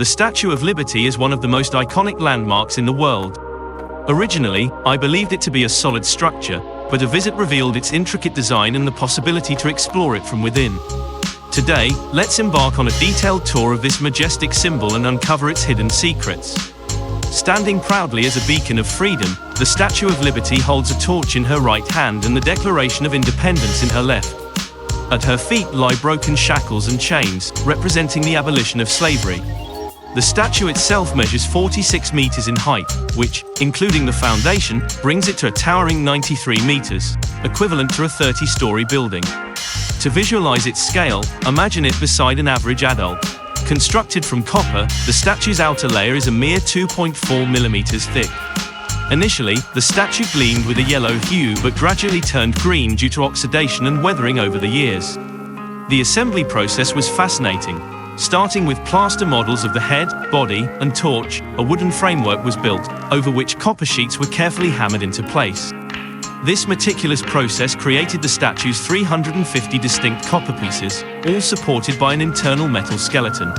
The Statue of Liberty is one of the most iconic landmarks in the world. Originally, I believed it to be a solid structure, but a visit revealed its intricate design and the possibility to explore it from within. Today, let's embark on a detailed tour of this majestic symbol and uncover its hidden secrets. Standing proudly as a beacon of freedom, the Statue of Liberty holds a torch in her right hand and the Declaration of Independence in her left. At her feet lie broken shackles and chains, representing the abolition of slavery. The statue itself measures 46 meters in height, which, including the foundation, brings it to a towering 93 meters, equivalent to a 30-story building. To visualize its scale, imagine it beside an average adult. Constructed from copper, the statue's outer layer is a mere 2.4 millimeters thick. Initially, the statue gleamed with a yellow hue but gradually turned green due to oxidation and weathering over the years. The assembly process was fascinating. Starting with plaster models of the head, body, and torch, a wooden framework was built, over which copper sheets were carefully hammered into place. This meticulous process created the statue's 350 distinct copper pieces, all supported by an internal metal skeleton.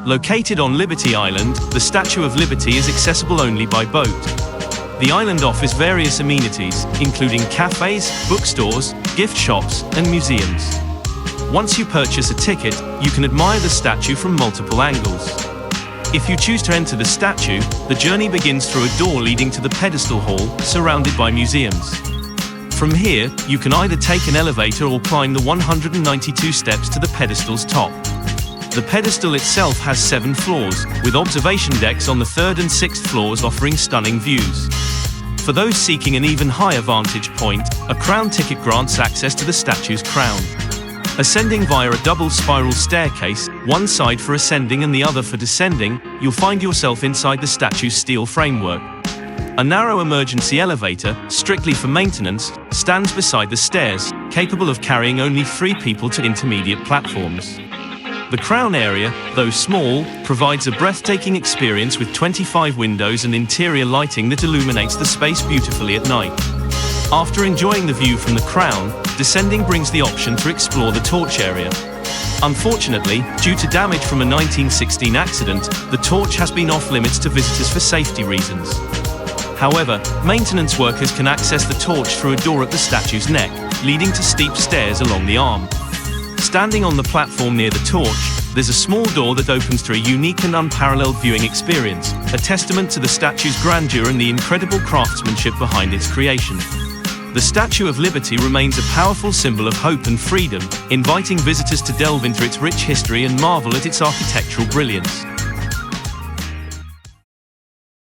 Located on Liberty Island, the Statue of Liberty is accessible only by boat. The island offers various amenities, including cafes, bookstores, gift shops, and museums. Once you purchase a ticket, you can admire the statue from multiple angles. If you choose to enter the statue, the journey begins through a door leading to the pedestal hall, surrounded by museums. From here, you can either take an elevator or climb the 192 steps to the pedestal's top. The pedestal itself has 7 floors, with observation decks on the 3rd and 6th floors offering stunning views. For those seeking an even higher vantage point, a crown ticket grants access to the statue's crown. Ascending via a double spiral staircase, one side for ascending and the other for descending, you'll find yourself inside the statue's steel framework. A narrow emergency elevator, strictly for maintenance, stands beside the stairs, capable of carrying only 3 people to intermediate platforms. The crown area, though small, provides a breathtaking experience with 25 windows and interior lighting that illuminates the space beautifully at night. After enjoying the view from the crown, descending brings the option to explore the torch area. Unfortunately, due to damage from a 1916 accident, the torch has been off-limits to visitors for safety reasons. However, maintenance workers can access the torch through a door at the statue's neck, leading to steep stairs along the arm. Standing on the platform near the torch, there's a small door that opens to a unique and unparalleled viewing experience, a testament to the statue's grandeur and the incredible craftsmanship behind its creation. The Statue of Liberty remains a powerful symbol of hope and freedom, inviting visitors to delve into its rich history and marvel at its architectural brilliance.